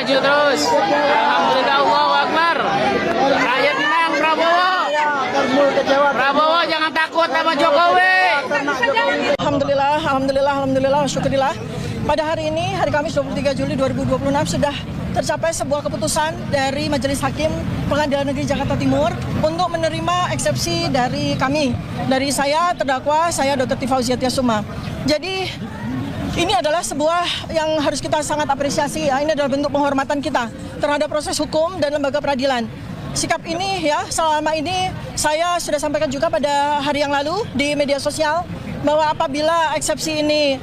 maju terus. Alhamdulillah, Allahu Akbar. Rakyat menang, Prabowo. Prabowo jangan takut sama Jokowi. Alhamdulillah, syukurillah. Pada hari ini, hari Kamis 23 Juli 2026 sudah tercapai sebuah keputusan dari Majelis Hakim Pengadilan Negeri Jakarta Timur untuk menerima eksepsi dari kami, dari saya terdakwa, saya Dr. Tifauziah Tiasuma. Jadi ini adalah sebuah yang harus kita sangat apresiasi ya. Ini adalah bentuk penghormatan kita terhadap proses hukum dan lembaga peradilan. Sikap ini ya selama ini saya sudah sampaikan juga pada hari yang lalu di media sosial bahwa apabila eksepsi ini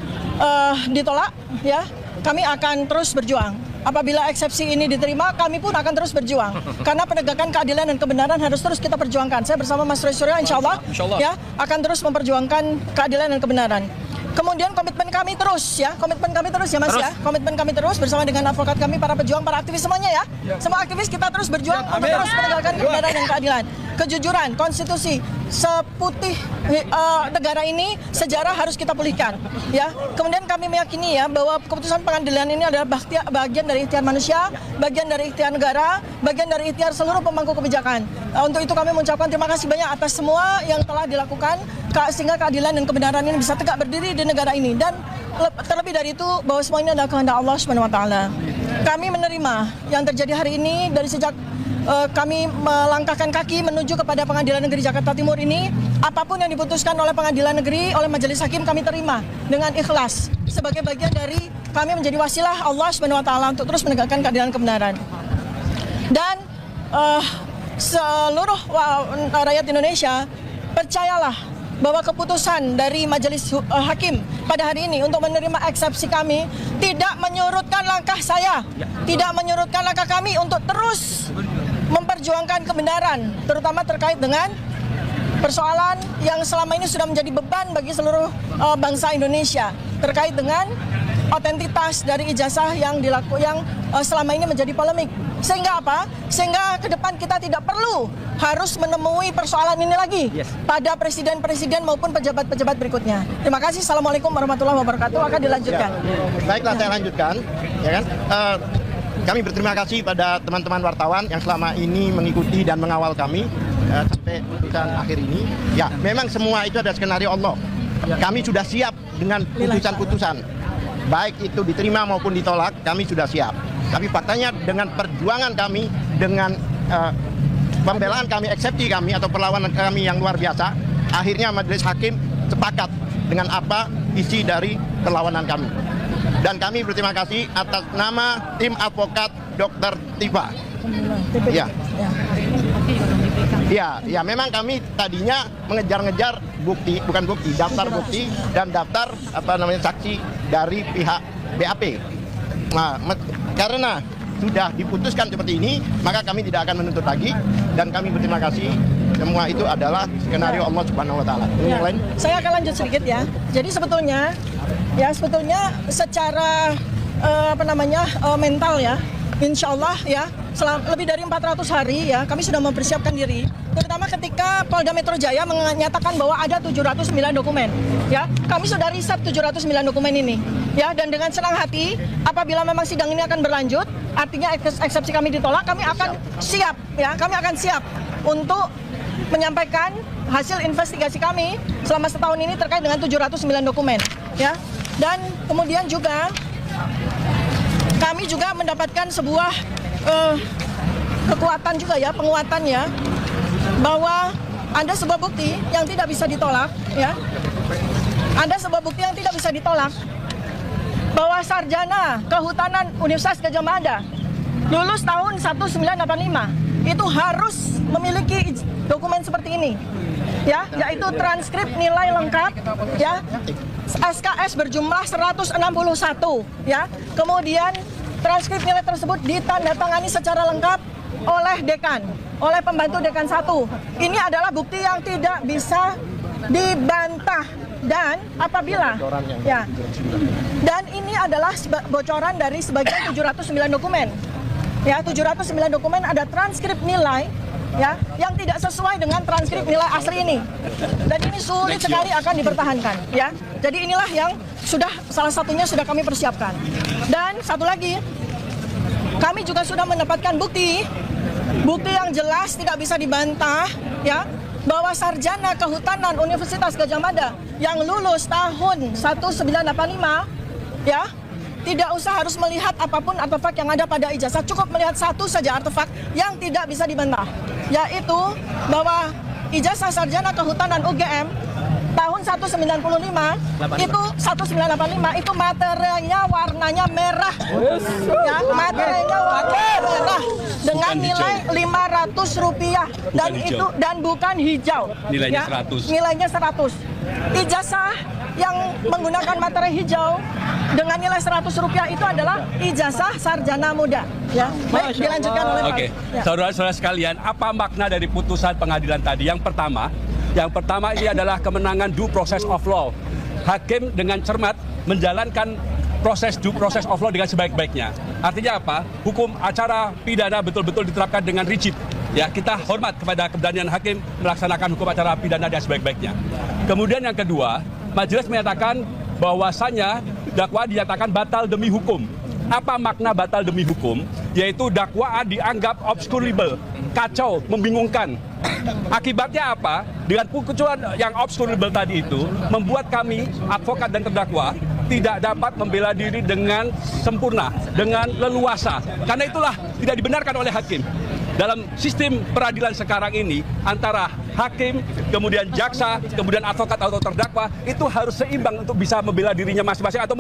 ditolak ya, kami akan terus berjuang. Apabila eksepsi ini diterima, kami pun akan terus berjuang. Karena penegakan keadilan dan kebenaran harus terus kita perjuangkan. Saya bersama Mas Roy Suryo insya Allah ya akan terus memperjuangkan keadilan dan kebenaran. Kemudian komitmen kami terus ya Mas ya. Komitmen kami terus bersama dengan advokat kami, para pejuang, para aktivis semuanya ya. Semua aktivis kita terus berjuang untuk terus menegakkan kebenaran dan keadilan. Kejujuran, konstitusi, seputih negara ini, sejarah harus kita pulihkan ya. Kemudian kami meyakini ya bahwa keputusan pengadilan ini adalah bagian dari ikhtiar manusia, bagian dari ikhtiar negara, bagian dari ikhtiar seluruh pemangku kebijakan. Untuk itu kami mengucapkan terima kasih banyak atas semua yang telah dilakukan sehingga keadilan dan kebenaran ini bisa tegak berdiri di negara ini. Dan terlebih dari itu bahwa semua ini adalah kehendak Allah Subhanahu wa taala. Kami menerima yang terjadi hari ini dari sejak kami melangkahkan kaki menuju kepada Pengadilan Negeri Jakarta Timur ini. Apapun yang diputuskan oleh Pengadilan Negeri, oleh Majelis Hakim, kami terima dengan ikhlas sebagai bagian dari kami menjadi wasilah Allah Subhanahu wa taala untuk terus menegakkan keadilan dan kebenaran. Dan seluruh rakyat Indonesia, percayalah bahwa keputusan dari Majelis Hakim pada hari ini untuk menerima eksepsi kami tidak menyurutkan langkah saya, tidak menyurutkan langkah kami untuk terus memperjuangkan kebenaran, terutama terkait dengan persoalan yang selama ini sudah menjadi beban bagi seluruh bangsa Indonesia, terkait dengan otentitas dari ijazah yang selama ini menjadi polemik. Sehingga apa? Sehingga ke depan kita tidak perlu harus menemui persoalan ini lagi pada presiden-presiden maupun pejabat-pejabat berikutnya. Terima kasih. Assalamualaikum warahmatullahi wabarakatuh. Akan dilanjutkan. Baiklah, saya lanjutkan. Ya kan? Kami berterima kasih pada teman-teman wartawan yang selama ini mengikuti dan mengawal kami sampai putusan akhir ini. Ya, memang semua itu ada skenario Allah. Kami sudah siap dengan putusan-putusan. Baik itu diterima maupun ditolak, kami sudah siap. Tapi faktanya dengan perjuangan kami, dengan pembelaan kami, eksepsi kami atau perlawanan kami yang luar biasa, akhirnya Majelis Hakim sepakat dengan apa isi dari perlawanan kami. Dan kami berterima kasih atas nama tim advokat Dr. Tifa. Ya, memang kami tadinya mengejar-ngejar bukti, bukan bukti, daftar bukti dan daftar saksi dari pihak BAP. Nah, karena sudah diputuskan seperti ini, maka kami tidak akan menuntut lagi dan kami berterima kasih. Semua itu adalah skenario Allah Subhanahu wa taala. Yang lain? Saya akan lanjut sedikit ya. Jadi sebetulnya secara mental ya, insya Allah ya, lebih dari 400 hari ya, kami sudah mempersiapkan diri. Terutama ketika Polda Metro Jaya menyatakan bahwa ada 709 dokumen. Ya, kami sudah riset 709 dokumen ini. Ya, dan dengan senang hati, apabila memang sidang ini akan berlanjut, artinya eksepsi kami ditolak, kami akan siap ya, kami akan siap untuk menyampaikan hasil investigasi kami selama setahun ini terkait dengan 709 dokumen. Ya, dan kemudian juga kami juga mendapatkan sebuah kekuatan juga ya, penguatan ya, bahwa ada sebuah bukti yang tidak bisa ditolak ya. Ada sebuah bukti yang tidak bisa ditolak bahwa sarjana kehutanan Universitas Gadjah Mada lulus tahun 1985 itu harus memiliki dokumen seperti ini ya, yaitu transkrip nilai lengkap ya, SKS berjumlah 161 ya. Kemudian transkrip nilai tersebut ditandatangani secara lengkap oleh dekan, oleh pembantu dekan 1. Ini adalah bukti yang tidak bisa dibantah. Dan apabila ya, dan ini adalah bocoran dari sebagian 709 dokumen. Ya, 709 dokumen ada transkrip nilai ya yang tidak sesuai dengan transkrip nilai asli ini. Dan ini sulit sekali akan dipertahankan ya. Jadi inilah yang salah satunya sudah kami persiapkan. Dan satu lagi, kami juga sudah mendapatkan bukti yang jelas tidak bisa dibantah, ya, bahwa sarjana kehutanan Universitas Gadjah Mada yang lulus tahun 1985, ya, tidak usah harus melihat apapun artefak yang ada pada ijazah, cukup melihat satu saja artefak yang tidak bisa dibantah, yaitu bahwa ijazah sarjana kehutanan UGM tahun 1985 itu materialnya warnanya merah, ya, materialnya warna merah dengan nilai Rp500 dan bukan hijau, nilainya ya, 100. nilainya 100. Ijazah yang menggunakan materi hijau dengan nilai Rp100 itu adalah ijazah sarjana muda, ya. Baik, dilanjutkan oleh Pak. Oke, Ya. saudara-saudara sekalian, apa makna dari putusan pengadilan tadi? Yang pertama ini adalah kemenangan due process of law. Hakim dengan cermat menjalankan due process of law dengan sebaik-baiknya. Artinya apa? Hukum acara pidana betul-betul diterapkan dengan rigid. Ya, kita hormat kepada keberanian hakim melaksanakan hukum acara pidana dengan sebaik-baiknya. Kemudian yang kedua, majelis menyatakan bahwasannya dakwaan dinyatakan batal demi hukum. Apa makna batal demi hukum? Yaitu dakwaan dianggap obscurable, kacau, membingungkan. Akibatnya apa? Dengan putusan yang obscurable tadi itu membuat kami, advokat dan terdakwa, tidak dapat membela diri dengan sempurna, dengan leluasa. Karena itulah tidak dibenarkan oleh hakim. Dalam sistem peradilan sekarang ini, antara hakim, kemudian jaksa, kemudian advokat atau terdakwa, itu harus seimbang untuk bisa membela dirinya masing-masing atau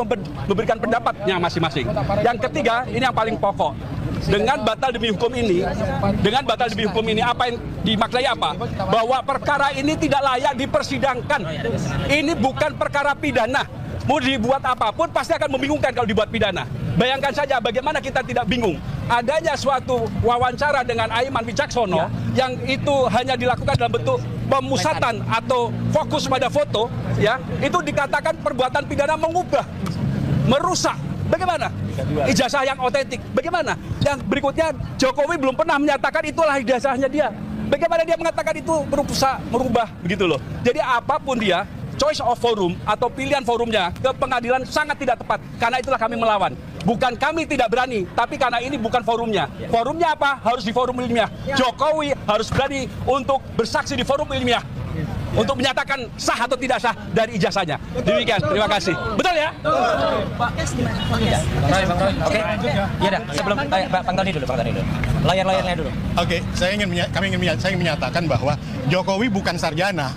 memberikan pendapatnya masing-masing. Yang ketiga, ini yang paling pokok. Dengan batal demi hukum ini, apa yang dimaknai apa? Bahwa perkara ini tidak layak dipersidangkan. Ini bukan perkara pidana. Mau dibuat apapun pasti akan membingungkan kalau dibuat pidana. Bayangkan saja bagaimana kita tidak bingung. Adanya suatu wawancara dengan Aiman Wicaksono yang itu hanya dilakukan dalam bentuk pemusatan atau fokus pada foto, ya, itu dikatakan perbuatan pidana mengubah, merusak. Bagaimana? Ijazah yang otentik. Bagaimana? Yang berikutnya, Jokowi belum pernah menyatakan itulah ijazahnya dia. Bagaimana dia mengatakan itu merubah begitu loh. Jadi apapun dia, choice of forum atau pilihan forumnya ke pengadilan sangat tidak tepat. Karena itulah kami melawan. Bukan kami tidak berani, tapi karena ini bukan forumnya. Forumnya apa? Harus di forum ilmiah. Jokowi harus berani untuk bersaksi di forum ilmiah. Untuk menyatakan sah atau tidak sah dari ijazahnya. Demikian, terima kasih. Betul ya? Pak Kes gimana? Pak Kes. Oke, iya dah. Sebelum Bang Tony dulu. Layar-layarnya dulu. Oke, kami ingin menyatakan bahwa Jokowi bukan sarjana.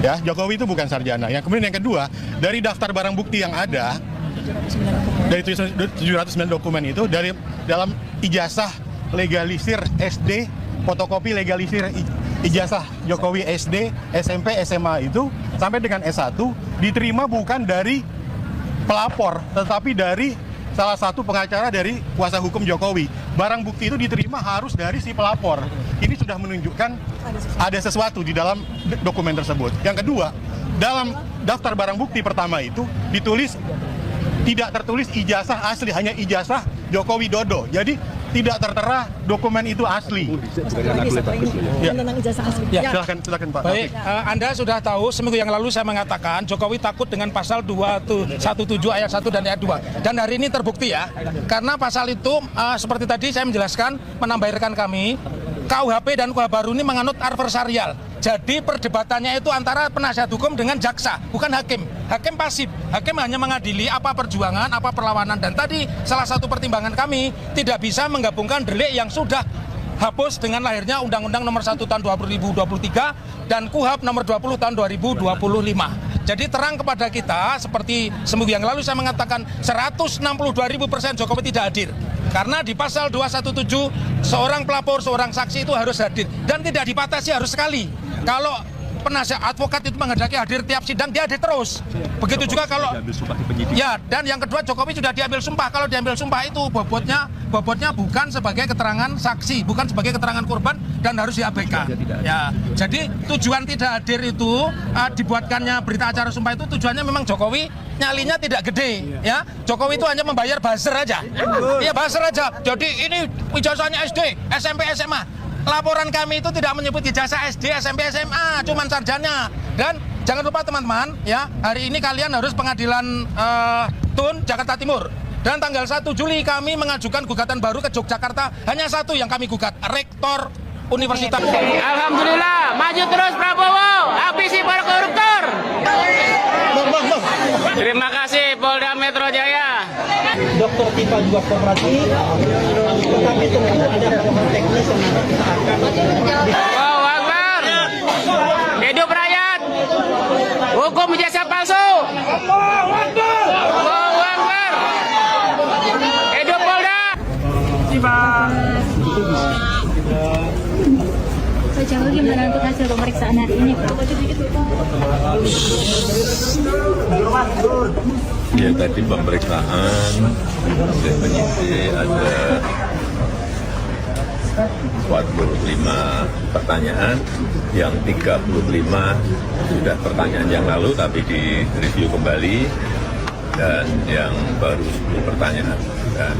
Ya, Jokowi itu bukan sarjana. Yang kemudian yang kedua, dari daftar barang bukti yang ada, dari 709 dokumen itu, dalam ijazah legalisir SD, fotokopi legalisir ijazah Jokowi SD, SMP, SMA itu sampai dengan S1 diterima bukan dari pelapor, tetapi dari salah satu pengacara dari kuasa hukum Jokowi. Barang bukti itu diterima harus dari si pelapor. Ini sudah menunjukkan ada sesuatu di dalam dokumen tersebut. Yang kedua, dalam daftar barang bukti pertama itu ditulis tidak tertulis ijazah asli, hanya ijazah Joko Widodo. Jadi tidak tertera dokumen itu asli. Ya. Tentang ijazah asli. Ya, silakan Pak. Baik, Anda sudah tahu seminggu yang lalu saya mengatakan Jokowi takut dengan pasal 217 ayat 1 dan ayat 2. Dan hari ini terbukti ya. Karena pasal itu seperti tadi saya menjelaskan, menambahkan kami, KUHP dan KUHP baru ini menganut adversarial. Jadi perdebatannya itu antara penasihat hukum dengan jaksa, bukan hakim. Hakim pasif, hakim hanya mengadili apa perjuangan, apa perlawanan. Dan tadi salah satu pertimbangan kami tidak bisa menggabungkan delik yang sudah hapus dengan lahirnya Undang-Undang Nomor 1 Tahun 2023 dan KUHP Nomor 20 Tahun 2025. Jadi terang kepada kita, seperti seminggu yang lalu saya mengatakan 162.000% Jokowi tidak hadir. Karena di pasal 217 seorang pelapor, seorang saksi itu harus hadir dan tidak dibatasi harus sekali. Kalau penasihat advokat itu menghendaki hadir tiap sidang, dia hadir terus. Begitu juga kalau ya, dan yang kedua Jokowi sudah diambil sumpah. Kalau diambil sumpah itu bobotnya bukan sebagai keterangan saksi, bukan sebagai keterangan korban dan harus diabaikan. Ya, jadi tujuan tidak hadir itu dibuatkannya berita acara sumpah itu tujuannya memang Jokowi nyalinya tidak gede, ya. Jokowi itu hanya membayar buzzer aja. Iya, buzzer aja. Jadi ini ijazahnya SD, SMP, SMA. Laporan kami itu tidak menyebut ijazah SD, SMP, SMA, cuman sarjana. Dan jangan lupa teman-teman, ya, hari ini kalian harus pengadilan TUN Jakarta Timur. Dan tanggal 1 Juli kami mengajukan gugatan baru ke Yogyakarta, hanya satu yang kami gugat, Rektor Universitas. Alhamdulillah, maju terus Prabowo, habisi para koruptor. Terima kasih Polda Metro Jaya. Dokter Tifa juga kooperatif, tetapi ternyata ada hal-hal teknis yang nanti kita akan Allahu Akbar. Hidup rakyat. Hukum ijazah palsu. Allahu Akbar. Hidup Polda. Pak Jokowi gimana untuk hasil pemeriksaan hari ini, Pak? Ya tadi pemeriksaan oleh penyidik ada 45 pertanyaan, yang 35 sudah pertanyaan yang lalu tapi di review kembali, dan yang baru 10 pertanyaan, dan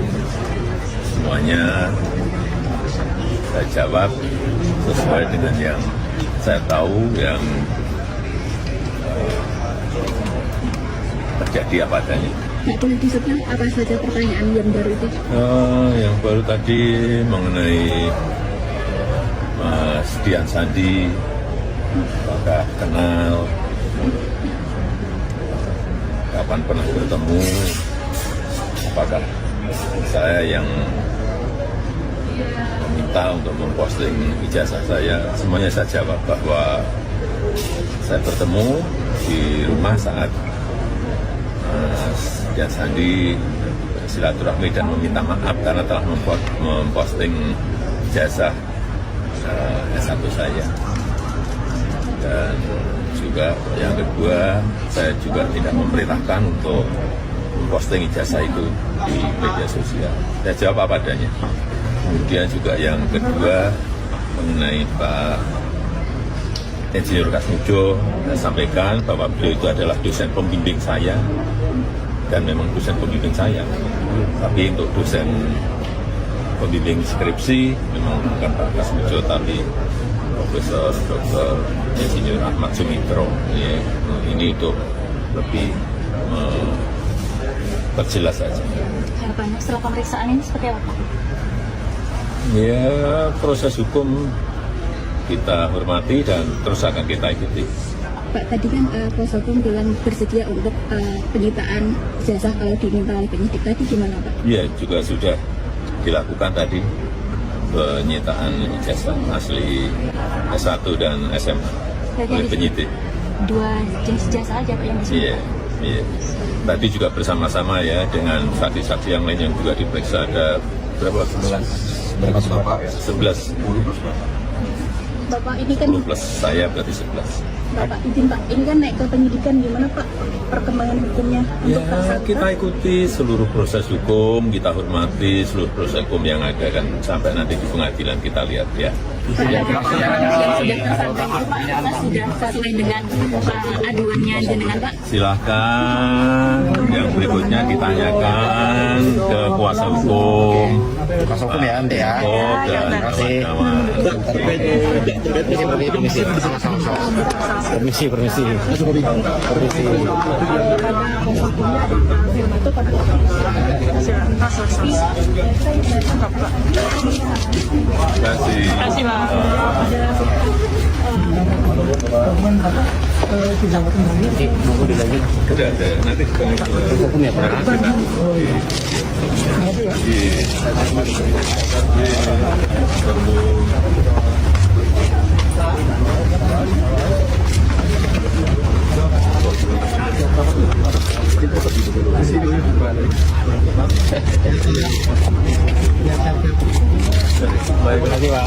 semuanya saya jawab sesuai dengan yang saya tahu yang terjadi apa adanya. Nah, boleh disebutkan apa saja pertanyaan yang baru itu? Yang baru tadi mengenai Mas Dian Sandi, apakah kenal, kapan pernah bertemu, apakah saya yang meminta untuk memposting ijazah saya. Semuanya saya jawab bahwa saya bertemu di rumah saat Mas Dian Sandi silaturahmi dan meminta maaf karena telah memposting ijazah S1 saya. Dan juga yang kedua, saya juga tidak memerintahkan untuk memposting ijazah itu di media sosial. Saya jawab apa adanya. Kemudian juga yang kedua mengenai Pak Insinyur Kasmujo, saya sampaikan bahwa beliau itu adalah dosen pembimbing saya, dan memang dosen pembimbing saya. Tapi untuk dosen pembimbing skripsi memang bukan Pak Kasmujo, tapi Profesor Dr. Insinyur Ahmad Sumitro. Ya, ini untuk lebih perjelas saja. Harapannya setelah pemeriksaan ini seperti apa, Pak? Ya, proses hukum kita hormati dan terus akan kita ikuti. Pak, tadi kan kuasa hukum bilang bersedia untuk penyitaan ijazah kalau diminta oleh penyidik. Tadi gimana, Pak? Ya, juga sudah dilakukan tadi penyitaan ijazah asli S1 dan SMA oleh penyidik. Dua ijazah aja, Pak, yang disini? Iya. Tadi juga bersama-sama ya dengan saksi-saksi yang lain yang juga diperiksa, ada berapa? 11. Bapak ini kan 10 plus saya berarti 11. Bapak izin Pak, ini kan naik ke penyidikan, gimana Pak perkembangan hukumnya untuk tersangka? Kita ikuti seluruh proses hukum, kita hormati seluruh proses hukum yang ada, kan sampai nanti di pengadilan kita lihat ya. Yang sudah tersangka itu Pak, sudah sesuai dengan aduannya dengan Pak? Silahkan yang berikutnya ditanyakan ke kuasa hukum. Kuasa hukum ya, Anda ya. Dan kawan-kawan. Permisi. Terima kasih. Sudah ada, nanti hukum ya Pak. Baik, terima kasih Pak.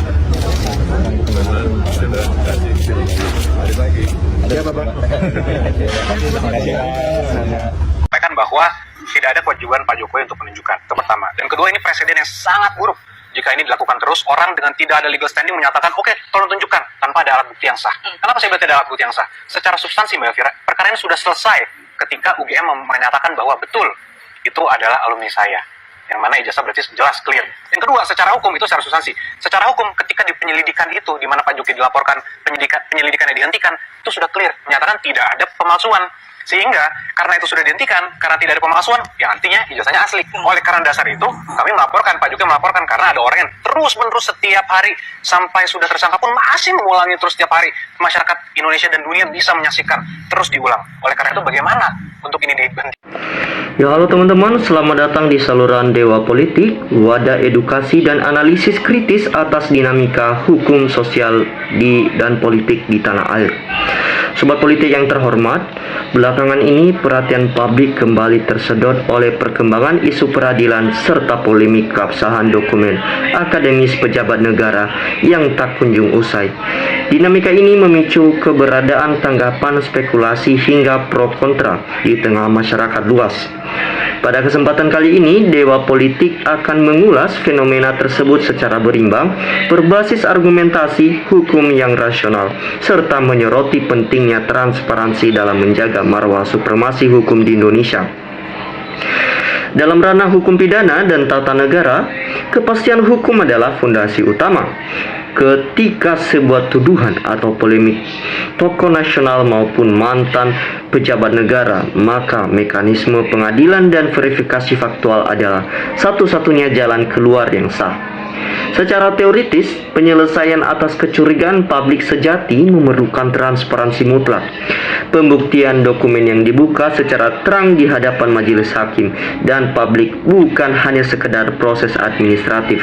Ada Bapak. Sampaikan bahwa tidak ada kewajiban Pak Jokowi untuk menunjukkan. Itu pertama. Dan kedua, ini presiden yang sangat buruk. Jika ini dilakukan terus, orang dengan tidak ada legal standing menyatakan, oke, tolong tunjukkan, tanpa ada alat bukti yang sah. Kenapa saya bilang tidak ada alat bukti yang sah? Secara substansi, Mbak Elvira, perkara ini sudah selesai ketika UGM menyatakan bahwa betul, itu adalah alumni saya. Yang mana ijazah berarti jelas, clear. Yang kedua, secara hukum, itu secara substansi. Secara hukum, ketika di penyelidikan itu, di mana Pak Jokowi dilaporkan penyelidikannya dihentikan, itu sudah clear, menyatakan tidak ada pemalsuan. Sehingga karena itu sudah dihentikan, karena tidak ada pemalsuan, yang artinya ijazahnya asli. Oleh karena dasar itu, kami melaporkan, Pak Jokowi melaporkan karena ada orang yang terus-menerus setiap hari sampai sudah tersangka pun masih mengulangi terus setiap hari. Masyarakat Indonesia dan dunia bisa menyaksikan terus diulang. Oleh karena itu bagaimana untuk ini dihentikan? Ya, halo teman-teman, selamat datang di saluran Dewa Politik, wadah edukasi dan analisis kritis atas dinamika hukum sosial dan politik di tanah air. Sobat politik yang terhormat, belakangan ini perhatian publik kembali tersedot oleh perkembangan isu peradilan serta polemik keabsahan dokumen akademis pejabat negara yang tak kunjung usai. Dinamika ini memicu keberadaan tanggapan spekulasi hingga pro kontra di tengah masyarakat luas. Pada kesempatan kali ini, Dewa Politik akan mengulas fenomena tersebut secara berimbang, berbasis argumentasi hukum yang rasional, serta menyoroti pentingnya transparansi dalam menjaga marwah supremasi hukum di Indonesia. Dalam ranah hukum pidana dan tata negara, kepastian hukum adalah fondasi utama. Ketika sebuah tuduhan atau polemik tokoh nasional maupun mantan pejabat negara, maka mekanisme pengadilan dan verifikasi faktual adalah satu-satunya jalan keluar yang sah. Secara teoritis, penyelesaian atas kecurigaan publik sejati memerlukan transparansi mutlak. Pembuktian dokumen yang dibuka secara terang di hadapan majelis hakim dan publik bukan hanya sekedar proses administratif,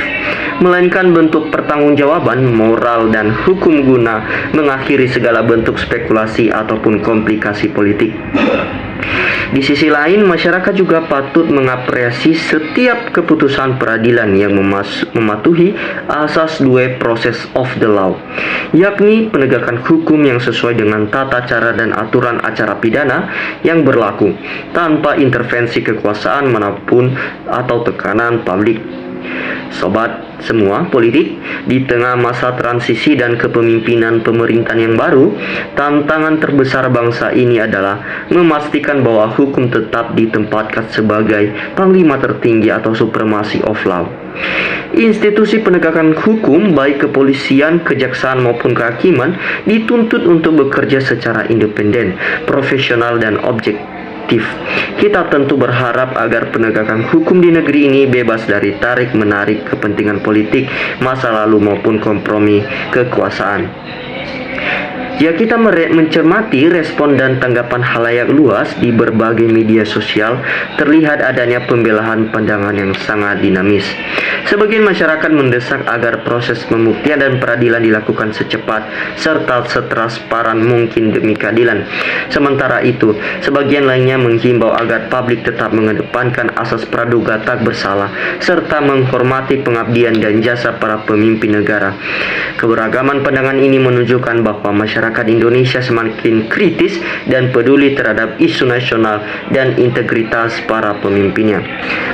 melainkan bentuk pertanggungjawaban moral dan hukum guna mengakhiri segala bentuk spekulasi ataupun komplikasi politik. Di sisi lain, masyarakat juga patut mengapresiasi setiap keputusan peradilan yang mematuhi asas due process of the law, yakni penegakan hukum yang sesuai dengan tata cara dan aturan acara pidana yang berlaku, tanpa intervensi kekuasaan manapun atau tekanan publik. Sobat semua politik, di tengah masa transisi dan kepemimpinan pemerintahan yang baru, tantangan terbesar bangsa ini adalah memastikan bahwa hukum tetap ditempatkan sebagai panglima tertinggi atau supremasi of law. Institusi penegakan hukum baik kepolisian, kejaksaan maupun kehakiman dituntut untuk bekerja secara independen, profesional dan objektif. Kita tentu berharap agar penegakan hukum di negeri ini bebas dari tarik-menarik kepentingan politik masa lalu maupun kompromi kekuasaan. Jika kita mencermati respon dan tanggapan khalayak luas di berbagai media sosial, terlihat adanya pembelahan pandangan yang sangat dinamis. Sebagian masyarakat mendesak agar proses pembuktian dan peradilan dilakukan secepat serta setransparan mungkin demi keadilan. Sementara itu, sebagian lainnya menghimbau agar publik tetap mengedepankan asas praduga tak bersalah serta menghormati pengabdian dan jasa para pemimpin negara. Keberagaman pandangan ini menunjukkan bahwa masyarakat Indonesia semakin kritis dan peduli terhadap isu nasional dan integritas para pemimpinnya.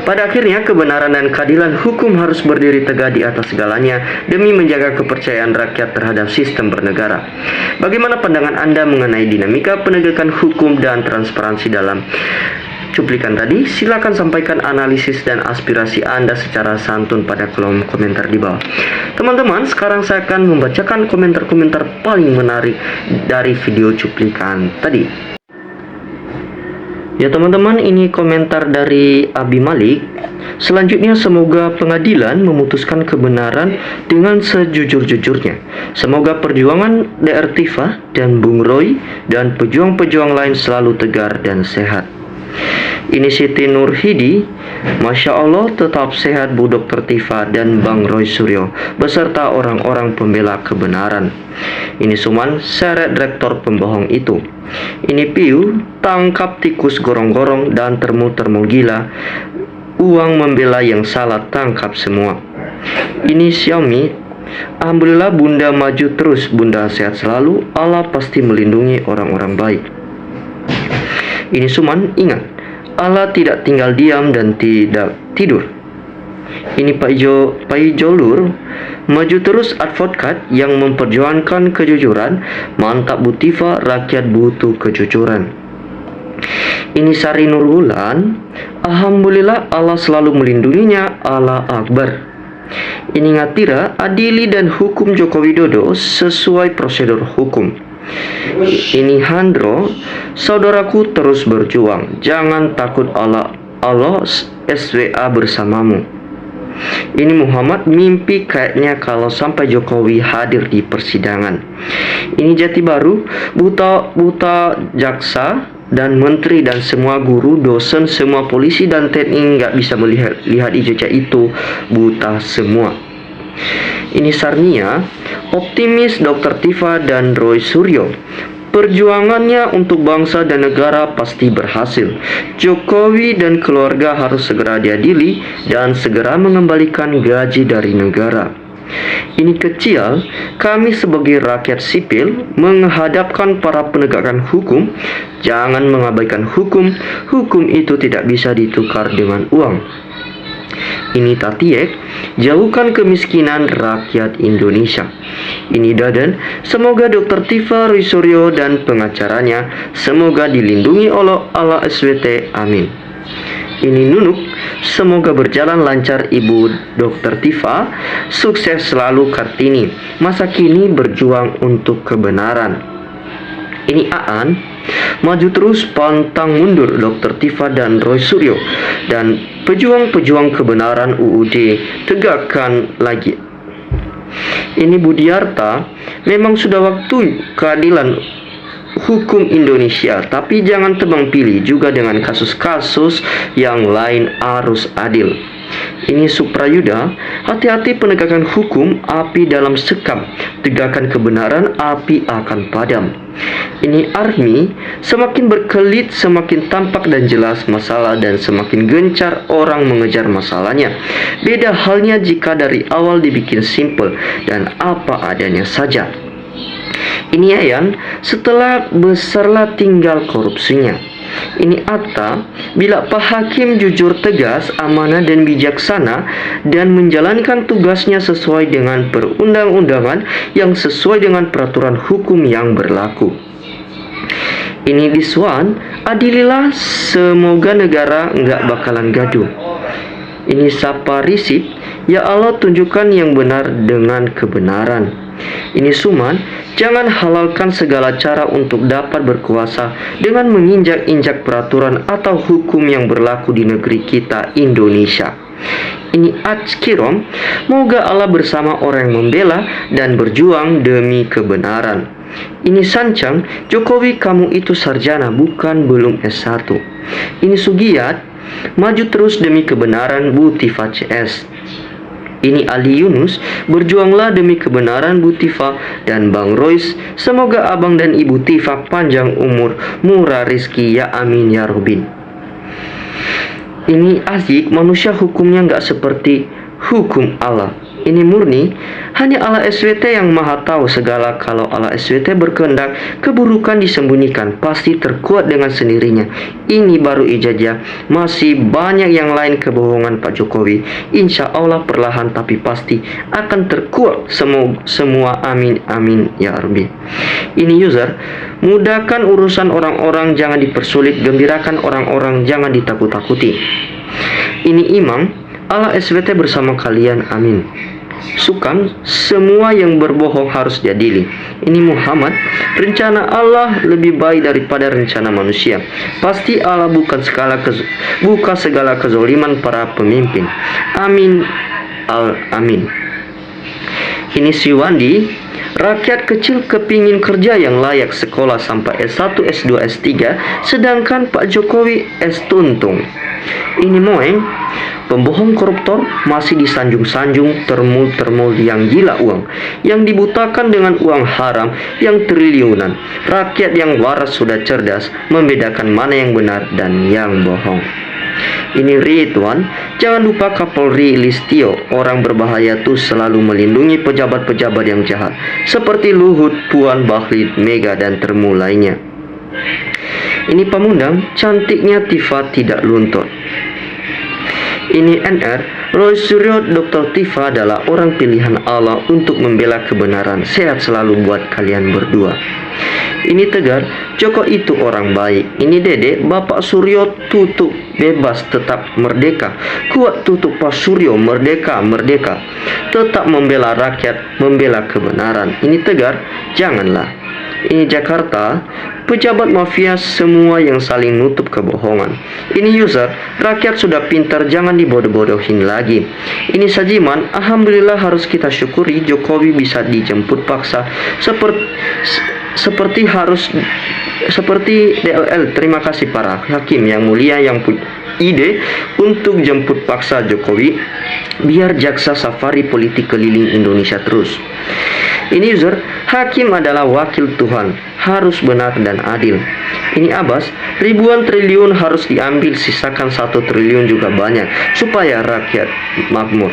Pada akhirnya, kebenaran dan keadilan hukum harus berdiri tegak di atas segalanya demi menjaga kepercayaan rakyat terhadap sistem bernegara. Bagaimana pandangan Anda mengenai dinamika penegakan hukum dan transparansi dalam cuplikan tadi? Silakan sampaikan analisis dan aspirasi Anda secara santun pada kolom komentar di bawah. Teman-teman, sekarang saya akan membacakan komentar-komentar paling menarik dari video cuplikan tadi. Ya teman-teman, ini komentar dari Abi Malik. Selanjutnya, semoga pengadilan memutuskan kebenaran dengan sejujur-jujurnya. Semoga perjuangan DR Tifa dan Bung Roy dan pejuang-pejuang lain selalu tegar dan sehat. Ini Siti Nurhidi, Masya Allah tetap sehat Bu Dr. Tifa dan Bang Roy Suryo beserta orang-orang pembela kebenaran. Ini Suman, seret rektor pembohong itu. Ini Piu, tangkap tikus gorong-gorong dan termu-termu gila. Uang membela yang salah, tangkap semua. Ini Xiaomi, alhamdulillah Bunda maju terus, Bunda sehat selalu, Allah pasti melindungi orang-orang baik. Ini Suman, ingat, Allah tidak tinggal diam dan tidak tidur. Ini Pak Jolur, maju terus advokat yang memperjuangkan kejujuran. Mantap Bu Tifa, rakyat butuh kejujuran. Ini Sari Nurbulan, alhamdulillah Allah selalu melindunginya, Allah Akbar. Ini Ngatira, adili dan hukum Joko Widodo sesuai prosedur hukum. Ini Handro, saudaraku terus berjuang, jangan takut, Allah SWA bersamamu. Ini Muhammad, mimpi kayaknya kalau sampai Jokowi hadir di persidangan. Ini Jati Baru, buta jaksa dan menteri dan semua guru, dosen, semua polisi dan TNI nggak bisa melihat jejak itu, buta semua. Ini Sarnia, optimis Dr. Tifa dan Roy Suryo. Perjuangannya untuk bangsa dan negara pasti berhasil. Jokowi dan keluarga harus segera diadili dan segera mengembalikan gaji dari negara. Ini Kecil, kami sebagai rakyat sipil menghadapkan para penegakan hukum, jangan mengabaikan hukum. Hukum itu tidak bisa ditukar dengan uang. Ini Tatiek, jauhkan kemiskinan rakyat Indonesia. Ini Dadan, semoga Dr. Tifa Risuryo dan pengacaranya semoga dilindungi oleh Allah SWT, amin. Ini Nunuk, semoga berjalan lancar Ibu Dr. Tifa, sukses selalu Kartini, masa kini berjuang untuk kebenaran. Ini Aan, maju terus pantang mundur Dr. Tifa dan Roy Suryo, dan pejuang-pejuang kebenaran UUD tegakkan lagi. Ini Budiarta, memang sudah waktu keadilan hukum Indonesia, tapi jangan tebang pilih juga dengan kasus-kasus yang lain, harus adil. Ini Suprayuda, hati-hati penegakan hukum, api dalam sekam, tegakkan kebenaran, api akan padam. Ini Army, semakin berkelit semakin tampak dan jelas masalah dan semakin gencar orang mengejar masalahnya. Beda halnya jika dari awal dibikin simple dan apa adanya saja. Ini Yayan, setelah besarlah tinggal korupsinya. Ini Atta, bila Pak Hakim jujur, tegas, amanah dan bijaksana dan menjalankan tugasnya sesuai dengan perundang-undangan yang sesuai dengan peraturan hukum yang berlaku. Ini Diswan, adililah, semoga negara nggak bakalan gaduh. Ini Sapa Risip, ya Allah tunjukkan yang benar dengan kebenaran. Ini Suman, jangan halalkan segala cara untuk dapat berkuasa dengan menginjak-injak peraturan atau hukum yang berlaku di negeri kita Indonesia. Ini Atskirom, moga Allah bersama orang yang membela dan berjuang demi kebenaran. Ini Sancang, Jokowi kamu itu sarjana bukan belum S1. Ini Sugiyat, maju terus demi kebenaran Bu Tifa CS. Ini Ali Yunus, berjuanglah demi kebenaran Bu Tifa dan Bang Royce, semoga abang dan ibu Tifa panjang umur, murah rezeki, ya amin ya Robin. Ini Azik, manusia hukumnya nggak seperti hukum Allah. Ini Murni, hanya Allah SWT yang maha tahu segala. Kalau Allah SWT berkehendak, keburukan disembunyikan, pasti terkuat dengan sendirinya. Ini baru ijazah, masih banyak yang lain kebohongan Pak Jokowi. Insya Allah perlahan tapi pasti akan terkuat semua, amin amin ya Rabbi. Ini user, mudahkan urusan orang-orang, jangan dipersulit, gembirakan orang-orang, jangan ditakut-takuti. Ini Imam, Allah SWT bersama kalian, amin. Sukam, semua yang berbohong harus diadili. Ini Muhammad, rencana Allah lebih baik daripada rencana manusia. Pasti Allah buka segala kezoliman para pemimpin. Amin amin. Ini Siwandi, rakyat kecil kepingin kerja yang layak, sekolah sampai S1, S2, S3, sedangkan Pak Jokowi S tuntung. Ini Moeng, pembohong koruptor masih disanjung-sanjung, termul yang gila uang, yang dibutakan dengan uang haram yang triliunan. Rakyat yang waras sudah cerdas membedakan mana yang benar dan yang bohong. Ini Ridwan, jangan lupa Kapolri Listio, orang berbahaya tuh selalu melindungi pejabat-pejabat yang jahat seperti Luhut, Puan, Bahlil, Mega dan termulainya. Ini Pamundang, cantiknya Tifa tidak luntur. Ini NR, Roy Suryo, Dr. Tifa adalah orang pilihan Allah untuk membela kebenaran. Sehat selalu buat kalian berdua. Ini Tegar, Joko itu orang baik. Ini Dede, Bapak Suryo tutup bebas tetap merdeka. Kuat tutup Pak Suryo, merdeka, tetap membela rakyat, membela kebenaran. Ini Tegar, janganlah. Ini Jakarta, pejabat mafia semua yang saling nutup kebohongan. Ini user, rakyat sudah pintar, jangan dibodoh-bodohin lagi. Ini Sajiman, alhamdulillah harus kita syukuri Jokowi bisa dijemput paksa seperti DLL. Terima kasih para hakim yang mulia yang punya ide untuk jemput paksa Jokowi biar jaksa safari politik keliling Indonesia terus. Ini user, hakim adalah wakil Tuhan, harus benar dan adil. Ini Abbas, ribuan triliun harus diambil, sisakan 1 triliun juga banyak supaya rakyat makmur.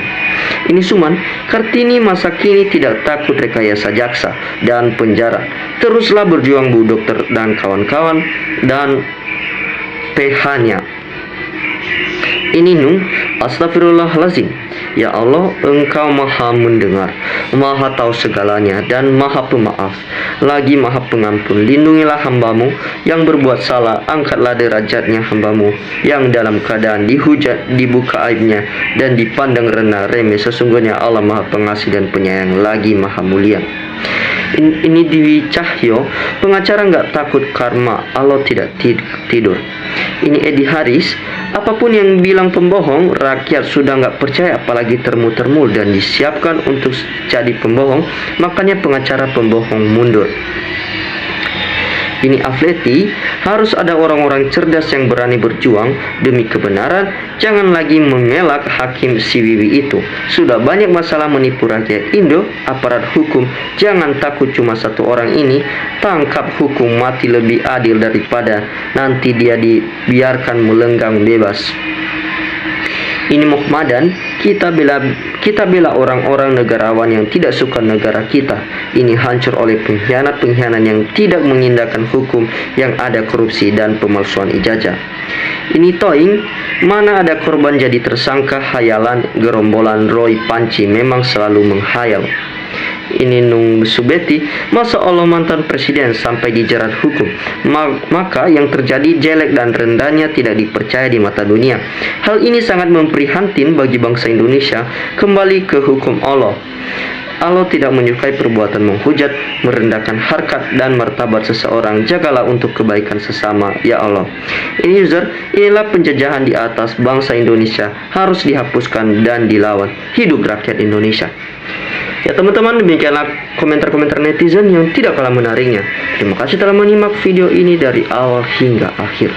Ini Suman, Kartini masa kini tidak takut rekayasa jaksa dan penjara. Teruslah berjuang Bu Dokter dan kawan-kawan dan PH-nya. Ini Nung, astagfirullahalazim. Ya Allah, Engkau maha mendengar, maha tahu segalanya, dan maha pemaaf, lagi maha pengampun. Lindungilah hambamu yang berbuat salah, angkatlah derajatnya hambamu yang dalam keadaan dihujat, dibuka aibnya, dan dipandang rendah remeh. Sesungguhnya Allah maha pengasih dan penyayang, lagi maha mulia. Ini Dewi Cahyo, pengacara nggak takut karma, Allah tidak tidur. Ini Edi Haris, apapun yang bilang pembohong, rakyat sudah nggak percaya, apalagi termul-termul dan disiapkan untuk jadi pembohong, makanya pengacara pembohong mundur. Ini Afleti, harus ada orang-orang cerdas yang berani berjuang demi kebenaran, jangan lagi mengelak hakim si Wiwi itu. Sudah banyak masalah menipu rakyat Indo, aparat hukum, jangan takut cuma 1 orang ini, tangkap hukum mati lebih adil daripada nanti dia dibiarkan melenggang bebas. Ini Muhammadan, kita bela orang-orang negarawan yang tidak suka negara kita. Ini hancur oleh pengkhianat-pengkhianat yang tidak mengindahkan hukum, yang ada korupsi dan pemalsuan ijazah. Ini Toing, mana ada korban jadi tersangka, hayalan gerombolan Roy Panci memang selalu menghayal. Ini Nung Subeti, masa Allah mantan presiden sampai dijerat hukum, maka yang terjadi jelek dan rendahnya tidak dipercaya di mata dunia. Hal ini sangat memprihatin bagi bangsa Indonesia. Kembali ke hukum Allah. Allah tidak menyukai perbuatan menghujat, merendahkan harkat dan martabat seseorang. Jagalah untuk kebaikan sesama, ya Allah. Ini user, inilah penjajahan di atas bangsa Indonesia, harus dihapuskan dan dilawan. Hidup rakyat Indonesia. Ya teman-teman, demikianlah komentar-komentar netizen yang tidak kalah menariknya. Terima kasih telah menyimak video ini dari awal hingga akhir.